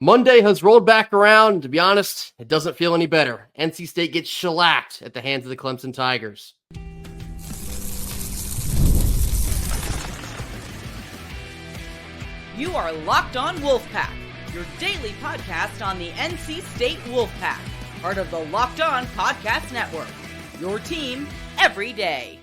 Monday has rolled back around, and to be honest, it doesn't feel any better. NC State gets shellacked at the hands of the Clemson Tigers. You are Locked On Wolfpack, your daily podcast on the NC State Wolfpack, part of the Locked On Podcast Network, your team every day.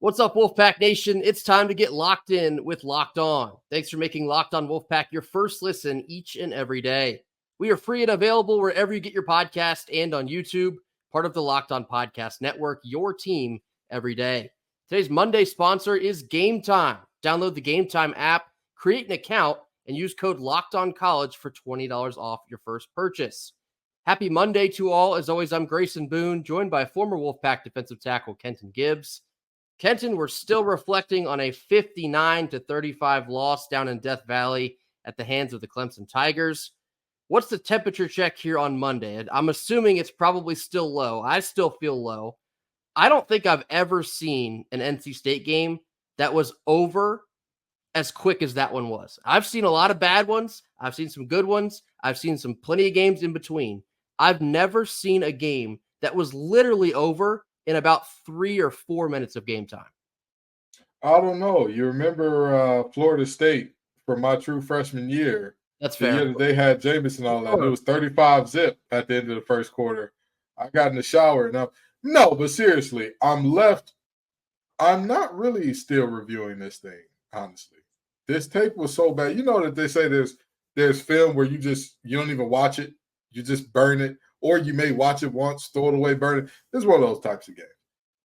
What's up, Wolfpack Nation? It's time to get locked in with Locked On. Thanks for making Locked On Wolfpack your first listen each and every day. We are free and available wherever you get your podcast and on YouTube, part of the Locked On Podcast Network, your team every day. Today's Monday sponsor is Gametime. Download the Gametime app, create an account, and use code LOCKEDONCollege for $20 off your first purchase. Happy Monday to all. As always, I'm Grayson Boone, joined by former Wolfpack defensive tackle Kenton Gibbs. Kenton, we're still reflecting on a 59-35 loss down in Death Valley at the hands of the Clemson Tigers. What's the temperature check here on Monday? I'm assuming it's probably still low. I still feel low. I don't think I've ever seen an NC State game that was over as quick as that one was. I've seen a lot of bad ones. I've seen some good ones. I've seen plenty of games in between. I've never seen a game that was literally over in about 3 or 4 minutes of game time. I don't know. You remember Florida State from my true freshman year? That's the fair. year that they had Jameis and all that. It was 35-0 at the end of the first quarter. I got in the shower. No, but seriously, I'm not really still reviewing this thing, honestly. This tape was so bad. You know that they say there's film where you don't even watch it. You just burn it. Or you may watch it once, throw it away, burn it. This is one of those types of games.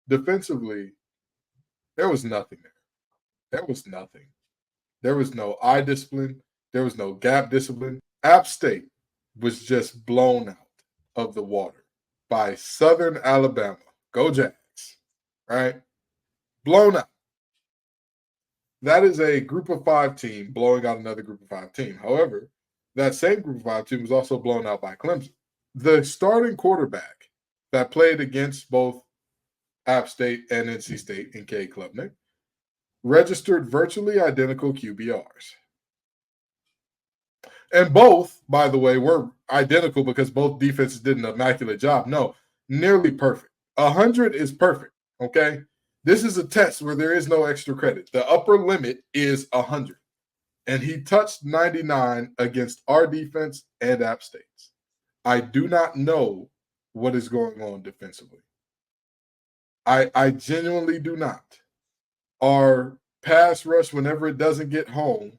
Defensively, there was nothing there. There was nothing. There was no eye discipline. There was no gap discipline. App State was just blown out of the water by Southern Alabama. Go Jags, right? Blown out. That is a group of 5 team blowing out another group of 5 team. However, that same group of 5 team was also blown out by Clemson. The starting quarterback that played against both App State and NC State in Cade Klubnik registered virtually identical QBRs. And both, by the way, were identical because both defenses did an immaculate job. No, nearly perfect. 100 is perfect, okay? This is a test where there is no extra credit. The upper limit is 100. And he touched 99 against our defense and App State's. I do not know what is going on defensively. I genuinely do not. Our pass rush, whenever it doesn't get home,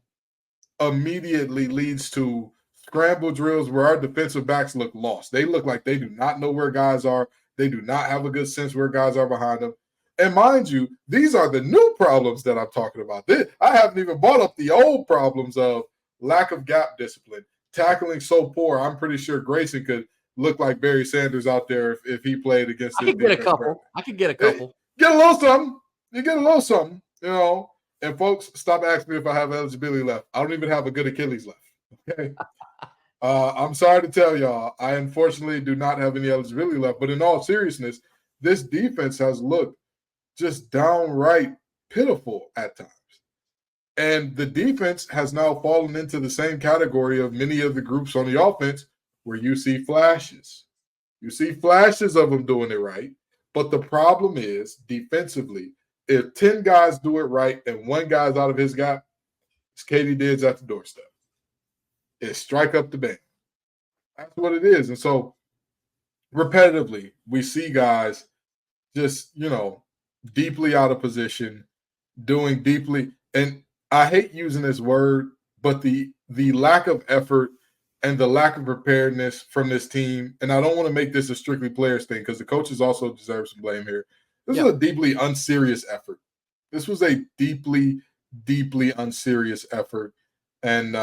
immediately leads to scramble drills where our defensive backs look lost. They look like they do not know where guys are. They do not have a good sense where guys are behind them. And mind you, these are the new problems that I'm talking about. I haven't even brought up the old problems of lack of gap discipline, tackling so poor. I'm pretty sure Grayson could look like Barry Sanders out there if he played against I could get a couple. Get a little something. You get a little something, you know. And folks, stop asking me if I have eligibility left. I don't even have a good Achilles left. Okay. I'm sorry to tell y'all, I unfortunately do not have any eligibility left. But in all seriousness, this defense has looked just downright pitiful at times. And the defense has now fallen into the same category of many of the groups on the offense where you see flashes. You see flashes of them doing it right. But the problem is, defensively, if 10 guys do it right and 1 guy's out of his gap, it's Katie Diggs at the doorstep. It's strike up the band. That's what it is. And so, repetitively, we see guys just, deeply out of position, doing deeply, and I hate using this word, but the lack of effort and the lack of preparedness from this team, and I don't want to make this a strictly players thing because the coaches also deserve some blame here. This was a deeply unserious effort. This was a deeply, deeply unserious effort. And,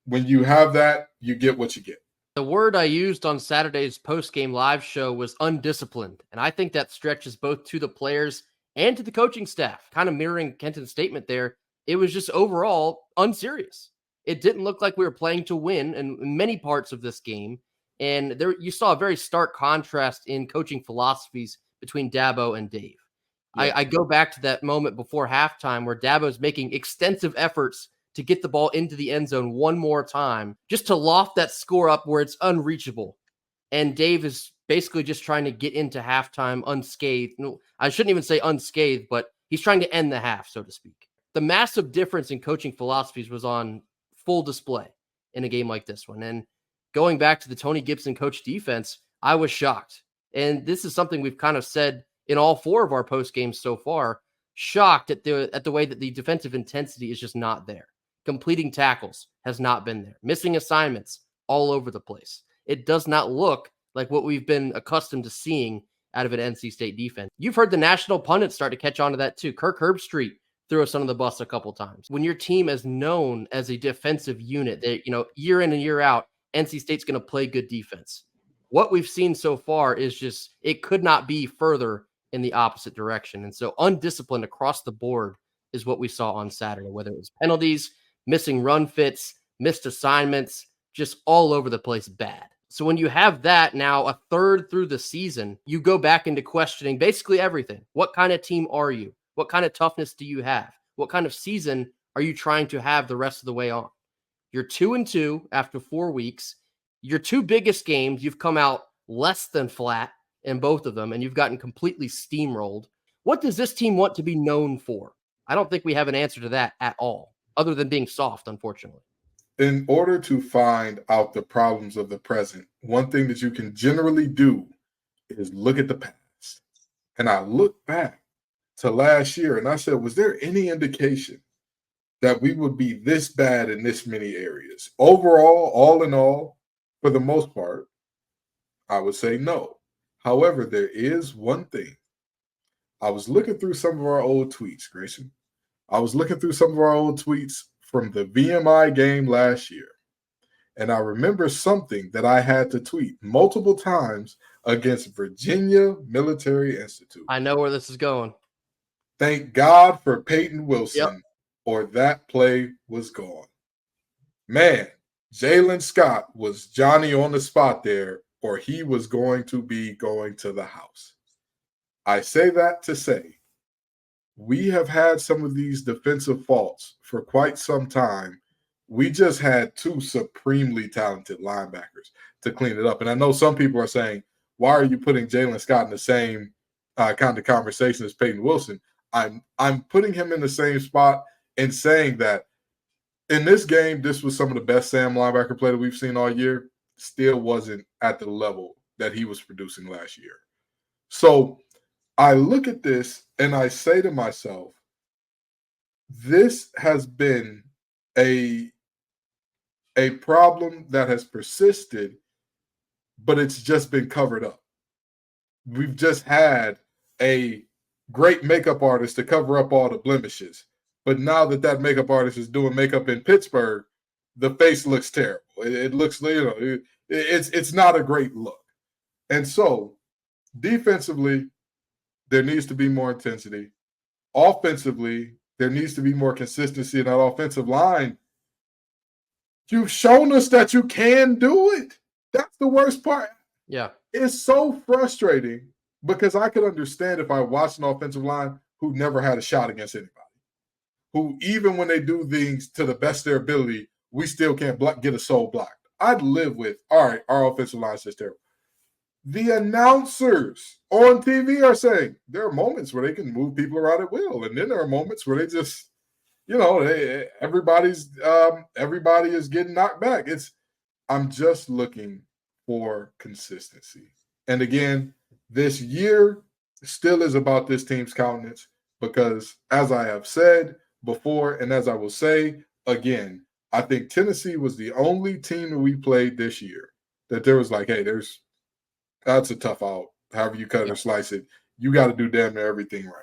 when you have that, you get what you get. The word I used on Saturday's post-game live show was undisciplined, and I think that stretches both to the players and to the coaching staff, kind of mirroring Kenton's statement there. It was just overall unserious. It didn't look like we were playing to win in many parts of this game, and there you saw a very stark contrast in coaching philosophies between Dabo and Dave. Yeah. I go back to that moment before halftime where Dabo's making extensive efforts to get the ball into the end zone one more time, just to loft that score up where it's unreachable. And Dave is basically just trying to get into halftime unscathed. No, I shouldn't even say unscathed, but he's trying to end the half, so to speak. The massive difference in coaching philosophies was on full display in a game like this one. And going back to the Tony Gibson coach defense, I was shocked. And this is something we've kind of said in all 4 of our post games so far, shocked at the way that the defensive intensity is just not there. Completing tackles has not been there. Missing assignments all over the place. It does not look like what we've been accustomed to seeing out of an NC State defense. You've heard the national pundits start to catch on to that too. Kirk Herbstreit threw us under the bus a couple times. When your team is known as a defensive unit, that year in and year out, NC State's going to play good defense. What we've seen so far is just, it could not be further in the opposite direction. And so undisciplined across the board is what we saw on Saturday, whether it was penalties, missing run fits, missed assignments, just all over the place bad. So when you have that now a third through the season, you go back into questioning basically everything. What kind of team are you? What kind of toughness do you have? What kind of season are you trying to have the rest of the way on? You're 2-2 after 4 weeks. Your 2 biggest games, you've come out less than flat in both of them, and you've gotten completely steamrolled. What does this team want to be known for? I don't think we have an answer to that at all, other than being soft, unfortunately. In order to find out the problems of the present, one thing that you can generally do is look at the past. And I look back to last year and I said, was there any indication that we would be this bad in this many areas? Overall, all in all, for the most part, I would say no. However, there is one thing. I was looking through some of our old tweets, Grayson. I was looking through some of our old tweets from the VMI game last year. And I remember something that I had to tweet multiple times against Virginia Military Institute. I know where this is going. Thank God for Peyton Wilson, Yep. or that play was gone. Man, Jalen Scott was Johnny on the spot there, or he was going to be going to the house. I say that to say, we have had some of these defensive faults for quite some time. We just had 2 supremely talented linebackers to clean it up. And I know some people are saying, why are you putting Jalen Scott in the same kind of conversation as Peyton Wilson? I'm putting him in the same spot and saying that in this game, this was some of the best Sam linebacker play that we've seen all year. Still wasn't at the level that he was producing last year. So I look at this and I say to myself, this has been a problem that has persisted, but it's just been covered up. We've just had a great makeup artist to cover up all the blemishes. But now that makeup artist is doing makeup in Pittsburgh, the face looks terrible. It looks, it's not a great look. And so defensively, there needs to be more intensity. Offensively, there needs to be more consistency in that offensive line. You've shown us that you can do it. That's the worst part. Yeah. It's so frustrating because I could understand if I watched an offensive line who never had a shot against anybody, who even when they do things to the best of their ability, we still can't get a soul blocked. I'd live with, all right, our offensive line is just terrible. The announcers on TV are saying there are moments where they can move people around at will, and then there are moments where they just, everybody is getting knocked back. I'm just looking for consistency. And again, this year still is about this team's countenance because, as I have said before, and as I will say again, I think Tennessee was the only team that we played this year that there was like, hey, that's a tough out. However you cut it or slice it, you got to do damn near everything right.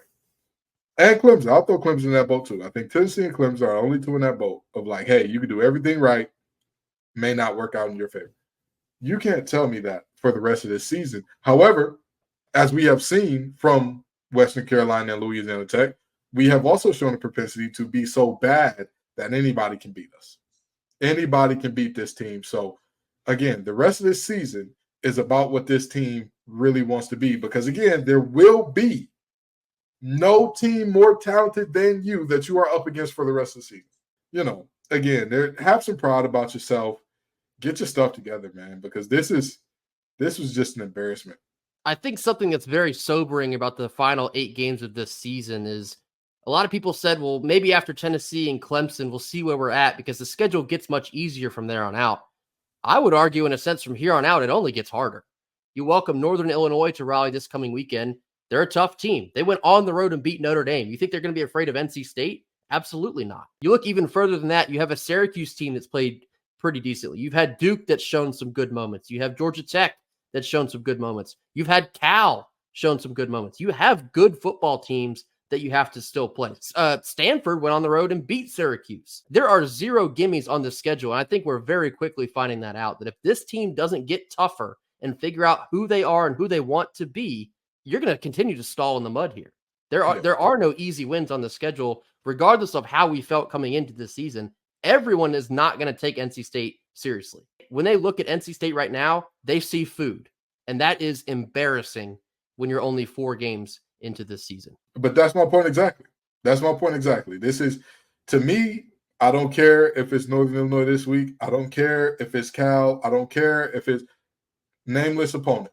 And Clemson, I'll throw Clemson in that boat too. I think Tennessee and Clemson are the only 2 in that boat of like, hey, you can do everything right, may not work out in your favor. You can't tell me that for the rest of this season. However, as we have seen from Western Carolina and Louisiana Tech, we have also shown a propensity to be so bad that anybody can beat us. Anybody can beat this team. So, again, the rest of this season is about what this team really wants to be. Because, again, there will be no team more talented than you that you are up against for the rest of the season. again, have some pride about yourself. Get your stuff together, man, because this was just an embarrassment. I think something that's very sobering about the final 8 games of this season is a lot of people said, well, maybe after Tennessee and Clemson, we'll see where we're at because the schedule gets much easier from there on out. I would argue, in a sense, from here on out, it only gets harder. You welcome Northern Illinois to Raleigh this coming weekend. They're a tough team. They went on the road and beat Notre Dame. You think they're going to be afraid of NC State? Absolutely not. You look even further than that, you have a Syracuse team that's played pretty decently. You've had Duke that's shown some good moments. You have Georgia Tech that's shown some good moments. You've had Cal shown some good moments. You have good football teams that you have to still play. Stanford went on the road and beat Syracuse. There are 0 gimmies on the schedule, and I think we're very quickly finding that out, that if this team doesn't get tougher and figure out who they are and who they want to be, you're going to continue to stall in the mud here. There are no easy wins on the schedule, regardless of how we felt coming into this season. Everyone is not going to take NC State seriously. When they look at NC State right now, they see food, and that is embarrassing when you're only 4 games into this season. But that's my point exactly. This is, to me, I don't care if it's Northern Illinois this week. I don't care if it's Cal. I don't care if it's nameless opponent.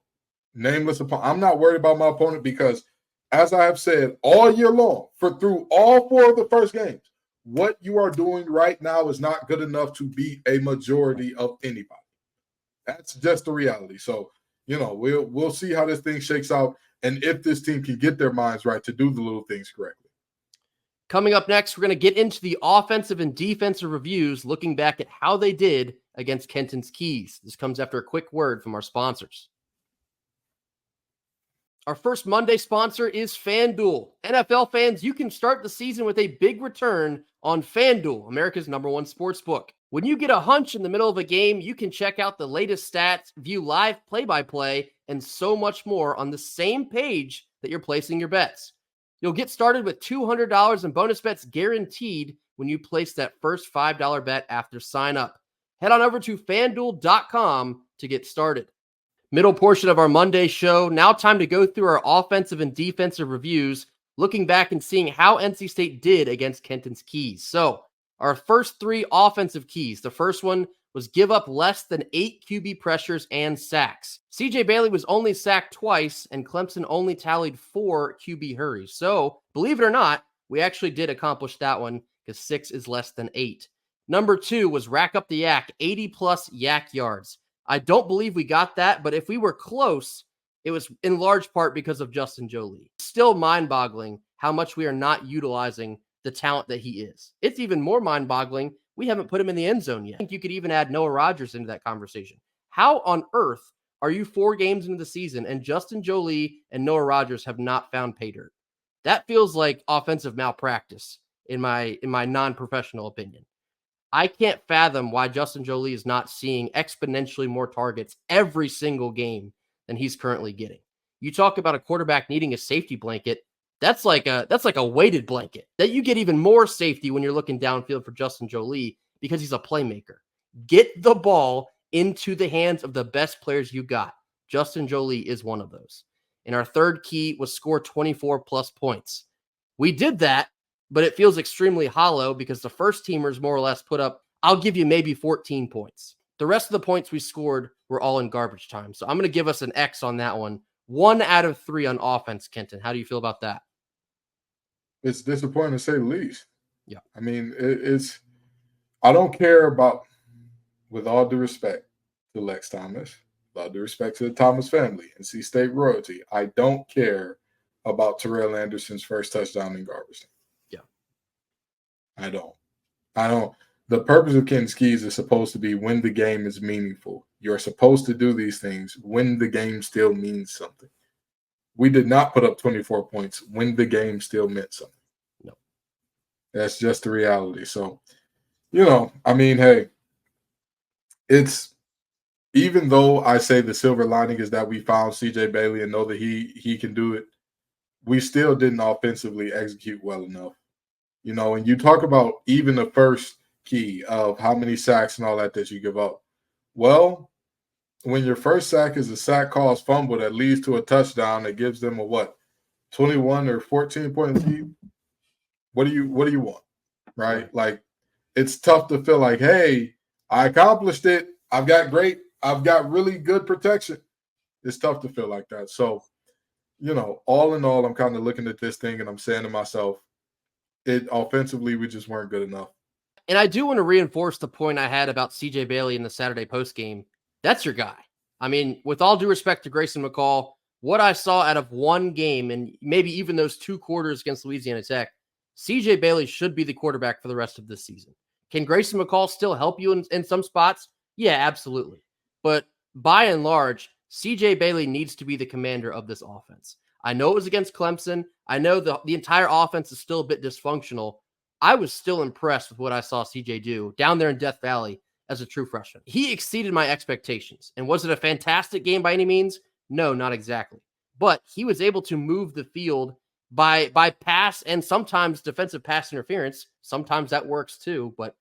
I'm not worried about my opponent because, as I have said all year long, through all 4 of the first games, what you are doing right now is not good enough to beat a majority of anybody. That's just the reality. So, we'll see how this thing shakes out and if this team can get their minds right to do the little things correctly. Coming up next, we're going to get into the offensive and defensive reviews, looking back at how they did against Kenton's Keys. This comes after a quick word from our sponsors. Our first Monday sponsor is FanDuel. NFL fans, you can start the season with a big return on FanDuel, America's #1 sportsbook. When you get a hunch in the middle of a game, you can check out the latest stats, view live play-by-play, and so much more on the same page that you're placing your bets. You'll get started with $200 in bonus bets guaranteed when you place that first $5 bet after sign up. Head on over to FanDuel.com to get started. Middle portion of our Monday show. Now time to go through our offensive and defensive reviews, looking back and seeing how NC State did against Kenton's Keys. So our first 3 offensive keys. The first one was give up less than 8 QB pressures and sacks. CJ Bailey was only sacked twice, and Clemson only tallied 4 QB hurries. So believe it or not, we actually did accomplish that one because 6 is less than 8. Number 2 was rack up the yak, 80-plus yak yards. I don't believe we got that, but if we were close, it was in large part because of Justin Jolie. Still mind-boggling how much we are not utilizing the talent that he is. It's even more mind-boggling we haven't put him in the end zone yet. I think you could even add Noah Rodgers into that conversation. How on earth are you 4 games into the season and Justin Jolie and Noah Rodgers have not found pay dirt? That feels like offensive malpractice in my non-professional opinion. I can't fathom why Justin Jolie is not seeing exponentially more targets every single game than he's currently getting. You talk about a quarterback needing a safety blanket. That's like a weighted blanket that you get even more safety when you're looking downfield for Justin Jolie because he's a playmaker. Get the ball into the hands of the best players you got. Justin Jolie is one of those. And our third key was score 24 plus points. We did that, but it feels extremely hollow because the first teamers more or less put up, I'll give you maybe 14 points. The rest of the points we scored were all in garbage time. So I'm going to give us an X on that one. 1 out of 3 on offense, Kenton. How do you feel about that? It's disappointing to say the least. Yeah. I mean, I don't care about, with all due respect to Lex Thomas, with all due respect to the Thomas family and NC State royalty, I don't care about Terrell Anderson's first touchdown in garbage time. Yeah. I don't. The purpose of Kenton's Keys is supposed to be when the game is meaningful. You're supposed to do these things when the game still means something. We did not put up 24 points when the game still meant something. No. That's just the reality. So, I mean, hey, it's, even though I say the silver lining is that we found CJ Bailey and know that he can do it, we still didn't offensively execute well enough. And you talk about even the first key of how many sacks and all that you give up. Well, when your first sack is a sack caused fumble that leads to a touchdown that gives them a 21 or 14 point lead, what do you want, right? Like, it's tough to feel like, hey, I accomplished it. I've got really good protection. It's tough to feel like that. So, all in all, I'm kind of looking at this thing and I'm saying to myself, offensively, we just weren't good enough. And I do want to reinforce the point I had about CJ Bailey in the Saturday postgame. That's your guy. I mean, with all due respect to Grayson McCall, what I saw out of one game and maybe even those 2 quarters against Louisiana Tech, CJ Bailey should be the quarterback for the rest of this season. Can Grayson McCall still help you in some spots? Yeah, absolutely. But by and large, CJ Bailey needs to be the commander of this offense. I know it was against Clemson. I know the entire offense is still a bit dysfunctional. I was still impressed with what I saw CJ do down there in Death Valley as a true freshman. He exceeded my expectations. And was it a fantastic game by any means? No, not exactly. But he was able to move the field by pass and sometimes defensive pass interference. Sometimes that works too. But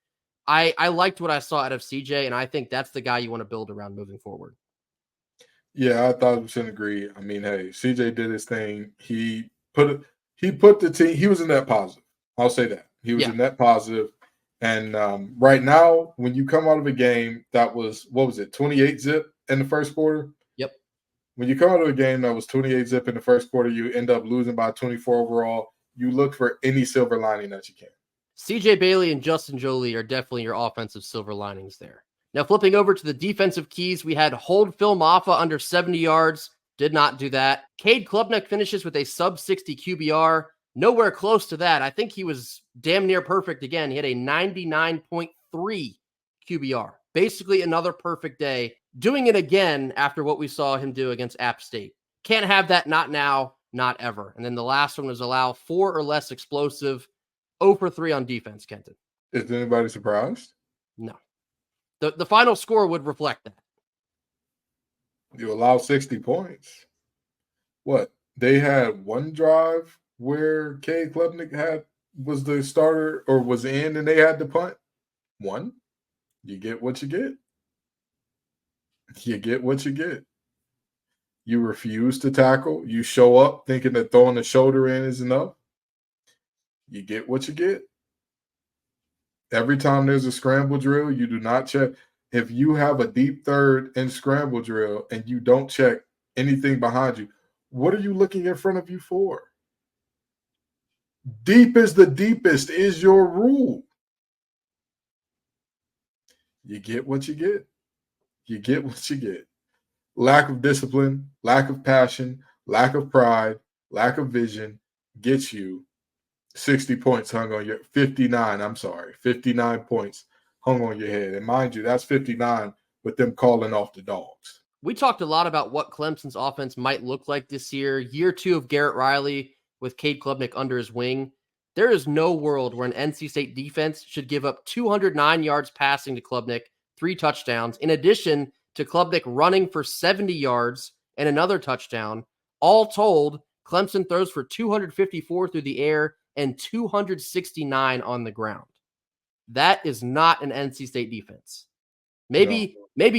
I liked what I saw out of CJ, and I think that's the guy you want to build around moving forward. Yeah, I 1,000% agree. I mean, hey, CJ did his thing. He put the team. He was a net positive. I'll say that. He was a net positive. And right now, when you come out of a game that was, 28 zip in the first quarter? Yep. When you come out of a game that was 28 zip in the first quarter, you end up losing by 24 overall. You look for any silver lining that you can. CJ Bailey and Justin Jolie are definitely your offensive silver linings there. Now, flipping over to the defensive keys, we had hold Phil Maffa under 70 yards. Did not do that. Cade Klubnik finishes with a sub-60 QBR. Nowhere close to that. I think he was damn near perfect again. He had a 99.3 QBR. Basically another perfect day. Doing it again after what we saw him do against App State. Can't have that, not now, not ever. And then the last one was allow 4 or less explosive. 0 for 3 on defense, Kenton. Is anybody surprised? No. The final score would reflect that. You allow 60 points. What? They had one drive where Cade Klubnik was the starter or was in and they had to punt. One. You get what you get. You get what you get. You refuse to tackle. You show up thinking that throwing the shoulder in is enough. You get what you get. Every time there's a scramble drill, you do not check. If you have a deep third in scramble drill and you don't check anything behind you, what are you looking in front of you for? Deep is the deepest is your rule. You get what you get. You get what you get. Lack of discipline, lack of passion, lack of pride, lack of vision gets you 60 points hung on your 59 points hung on your head. And mind you, that's 59 with them calling off the dogs. We talked a lot about what Clemson's offense might look like this year 2 of Garrett Riley with Cade Klubnik under his wing. There is no world where an NC State defense should give up 209 yards passing to Klubnik, 3 touchdowns, in addition to Klubnik running for 70 yards and another touchdown. All told, Clemson throws for 254 through the air and 269 on the ground. That is not an NC State defense. Maybe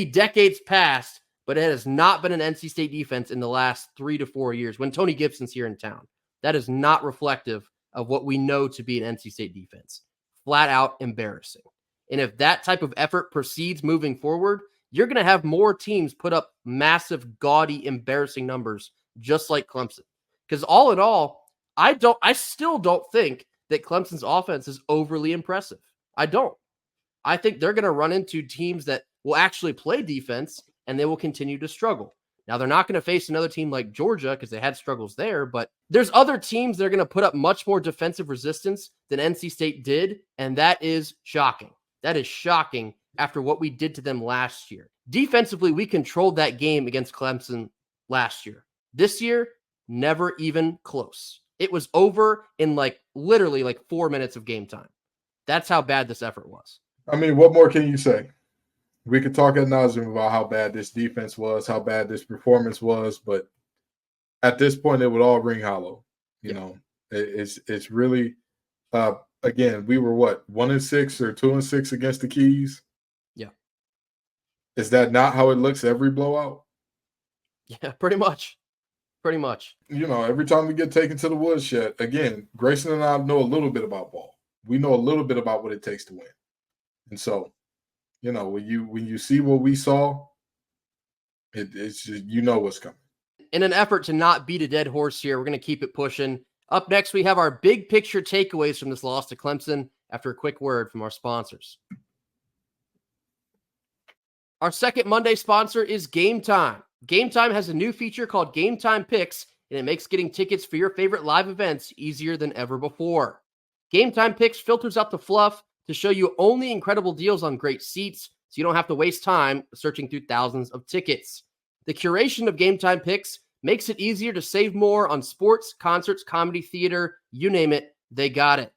decades past, but it has not been an NC State defense in the last 3 to 4 years when Tony Gibson's here in town. That is not reflective of what we know to be an NC State defense. Flat out embarrassing. And if that type of effort proceeds moving forward, you're going to have more teams put up massive, gaudy, embarrassing numbers just like Clemson. Because all in all, I still don't think that Clemson's offense is overly impressive. I don't. I think they're going to run into teams that will actually play defense and they will continue to struggle. Now, they're not going to face another team like Georgia because they had struggles there, but there's other teams that are going to put up much more defensive resistance than NC State did, and that is shocking. That is shocking after what we did to them last year. Defensively, we controlled that game against Clemson last year. This year, never even close. It was over in literally 4 minutes of game time. That's how bad this effort was. I mean, what more can you say? We could talk ad nauseum about how bad this defense was, how bad this performance was, but at this point, it would all ring hollow. You know, it's really, again, we were 1-6 or 2-6 against the Keys. Yeah. Is that not how it looks every blowout? Yeah, pretty much. Pretty much. You know, every time we get taken to the woodshed, again, Grayson and I know a little bit about ball. We know a little bit about what it takes to win. And so, when you see what we saw, it's just, what's coming. In an effort to not beat a dead horse here, we're going to keep it pushing. Up next, we have our big picture takeaways from this loss to Clemson after a quick word from our sponsors. Our second Monday sponsor is Gametime. Gametime has a new feature called Gametime Picks, and it makes getting tickets for your favorite live events easier than ever before. Gametime Picks filters out the fluff to show you only incredible deals on great seats, so you don't have to waste time searching through thousands of tickets. The curation of Gametime Picks makes it easier to save more on sports, concerts, comedy, theater, you name it, they got it.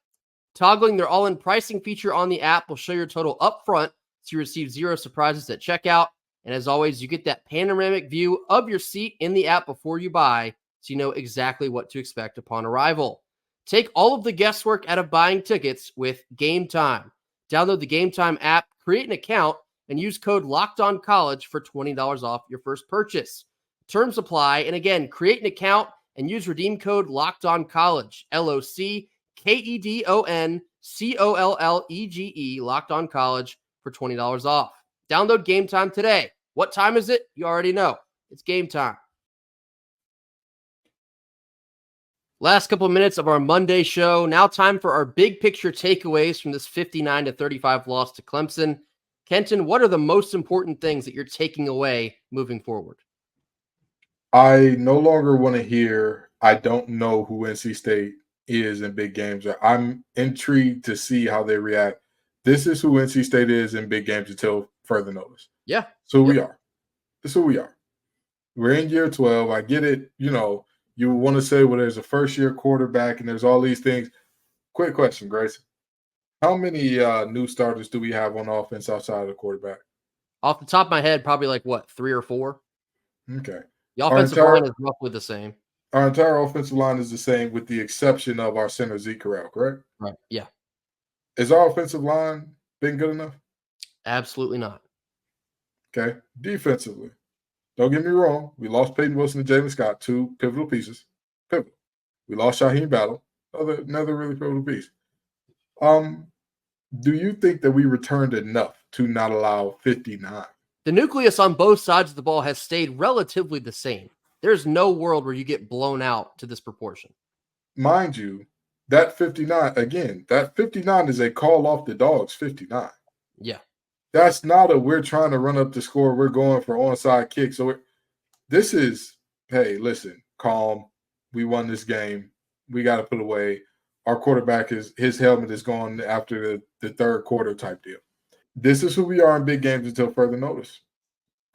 Toggling their all-in pricing feature on the app will show your total up front, so you receive zero surprises at checkout. And as always, you get that panoramic view of your seat in the app before you buy, so you know exactly what to expect upon arrival. Take all of the guesswork out of buying tickets with Gametime. Download the Gametime app, create an account, and use code LOCKEDONCollege for $20 off your first purchase. Terms apply, and again, create an account and use redeem code LOCKEDONCollege, LOCKEDONCOLLEGE, LOCKEDONCollege for $20 off. Download Gametime today. What time is it? You already know. It's Gametime. Last couple of minutes of our Monday show. Now time for our big picture takeaways from this 59-35 loss to Clemson. Kenton, what are the most important things that you're taking away moving forward? I no longer want to hear, I don't know who NC State is in big games. I'm intrigued to see how they react. This is who NC State is in big games until further notice. Yeah. So we are. This is who we are. We're in year 12. I get it. You want to say, well, there's a first-year quarterback and there's all these things. Quick question, Grace. How many new starters do we have on offense outside of the quarterback? Off the top of my head, probably 3 or 4. Okay. The offensive line is roughly the same. Our entire offensive line is the same with the exception of our center, Zeke Corral, correct? Right, yeah. Is our offensive line been good enough? Absolutely not. Okay. Defensively. Don't get me wrong. We lost Peyton Wilson and Jalen Scott, 2 pivotal pieces. Pivotal. We lost Shaheem Battle, another really pivotal piece. Do you think that we returned enough to not allow 59? The nucleus on both sides of the ball has stayed relatively the same. There's no world where you get blown out to this proportion. Mind you, that 59 is a call off the dogs 59. Yeah. That's not we're trying to run up the score. We're going for onside kicks. So this is, hey, listen, calm. We won this game. We got to put away. Our quarterback his helmet is gone after the third quarter type deal. This is who we are in big games until further notice.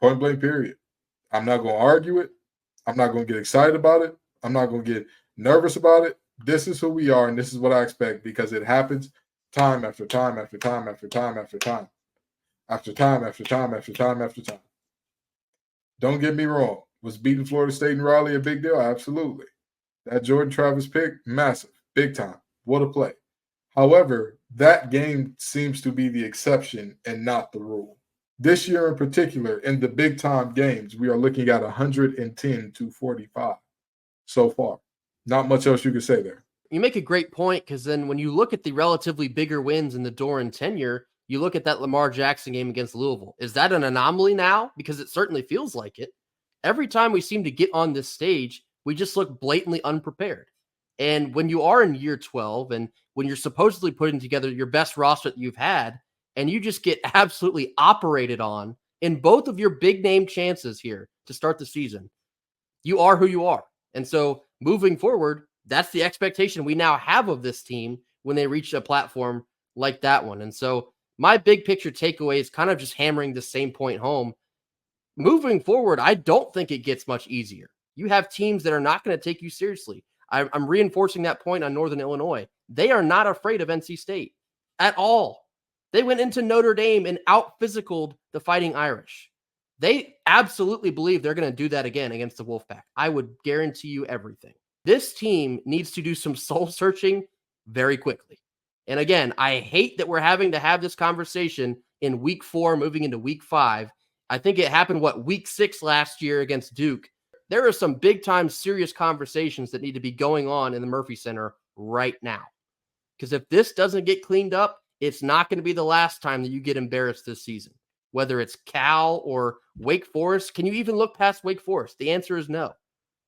Point blank, period. I'm not going to argue it. I'm not going to get excited about it. I'm not going to get nervous about it. This is who we are, and this is what I expect because it happens time after time after time after time after time. After time after time after time after time. Don't get me wrong. Was beating Florida State and Raleigh a big deal? Absolutely. That Jordan Travis pick, massive, big time. What a play. However, that game seems to be the exception and not the rule. This year in particular, in the big time games, we are looking at 110-45 so far. Not much else you can say there. You make a great point because then when you look at the relatively bigger wins in the Doran tenure, you look at that Lamar Jackson game against Louisville. Is that an anomaly now? Because it certainly feels like it. Every time we seem to get on this stage, we just look blatantly unprepared. And when you are in year 12 and when you're supposedly putting together your best roster that you've had, and you just get absolutely operated on in both of your big name chances here to start the season, you are who you are. And so moving forward, that's the expectation we now have of this team when they reach a platform like that one. And so my big picture takeaway is kind of just hammering the same point home. Moving forward, I don't think it gets much easier. You have teams that are not going to take you seriously. I'm reinforcing that point on Northern Illinois. They are not afraid of NC State at all. They went into Notre Dame and out-physicaled the Fighting Irish. They absolutely believe they're going to do that again against the Wolfpack. I would guarantee you everything. This team needs to do some soul-searching very quickly. And again, I hate that we're having to have this conversation in week 4, moving into week 5. I think it happened, week 6 last year against Duke. There are some big-time serious conversations that need to be going on in the Murphy Center right now. Because if this doesn't get cleaned up, it's not going to be the last time that you get embarrassed this season, whether it's Cal or Wake Forest. Can you even look past Wake Forest? The answer is no.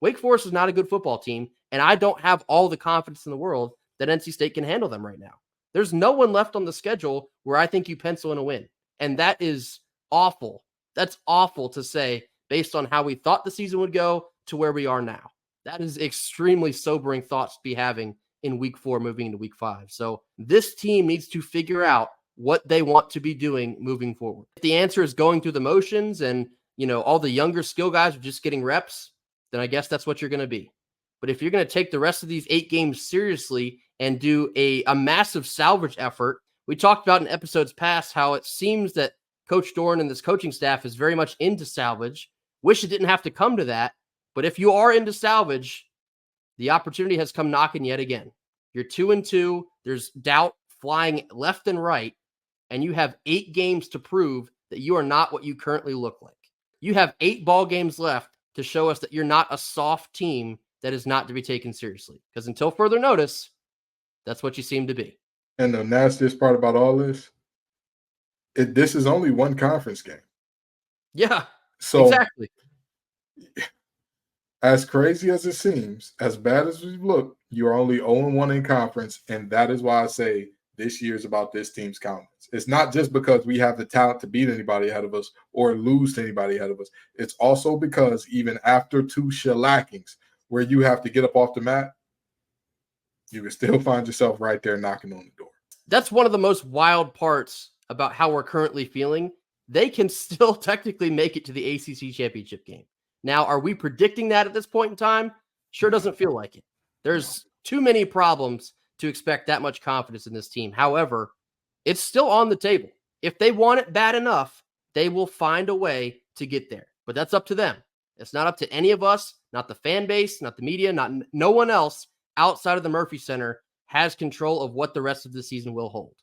Wake Forest is not a good football team, and I don't have all the confidence in the world that NC State can handle them right now. There's no one left on the schedule where I think you pencil in a win, and that is awful. That's awful to say based on how we thought the season would go to where we are now. That is extremely sobering thoughts to be having in week 4 moving into week 5. So this team needs to figure out what they want to be doing moving forward. If the answer is going through the motions and, all the younger skill guys are just getting reps, then I guess that's what you're going to be. But if you're going to take the rest of these 8 games seriously and do a massive salvage effort, we talked about in episodes past how it seems that Coach Doran and this coaching staff is very much into salvage. Wish it didn't have to come to that. But if you are into salvage, the opportunity has come knocking yet again. You're 2-2. There's doubt flying left and right. And you have 8 games to prove that you are not what you currently look like. You have 8 ball games left to show us that you're not a soft team that is not to be taken seriously. Because until further notice, that's what you seem to be. And the nastiest part about all this, this is only one conference game. Yeah, so exactly. As crazy as it seems, as bad as we've looked, you're only 0-1 in conference, and that is why I say this year is about this team's confidence. It's not just because we have the talent to beat anybody ahead of us or lose to anybody ahead of us. It's also because even after 2 shellackings where you have to get up off the mat, you can still find yourself right there knocking on the door. That's one of the most wild parts about how we're currently feeling. They can still technically make it to the ACC championship game. Now, are we predicting that at this point in time? Sure doesn't feel like it. There's too many problems to expect that much confidence in this team. However, it's still on the table. If they want it bad enough, they will find a way to get there. But that's up to them. It's not up to any of us, not the fan base, not the media, no one else outside of the Murphy Center has control of what the rest of the season will hold.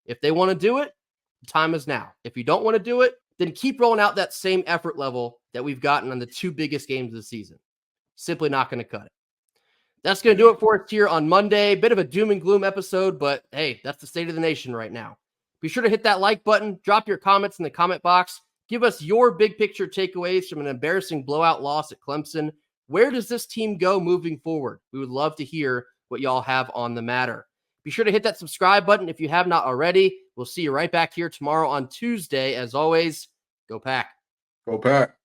If they want to do it, the time is now. If you don't want to do it, then keep rolling out that same effort level that we've gotten on the 2 biggest games of the season. Simply not going to cut it. That's going to do it for us here on Monday. Bit of a doom and gloom episode, but hey, that's the state of the nation right now. Be sure to hit that like button, drop your comments in the comment box. Give us your big picture takeaways from an embarrassing blowout loss at Clemson. Where does this team go moving forward? We would love to hear what y'all have on the matter. Be sure to hit that subscribe button if you have not already. We'll see you right back here tomorrow on Tuesday. As always, go Pack. Go Pack.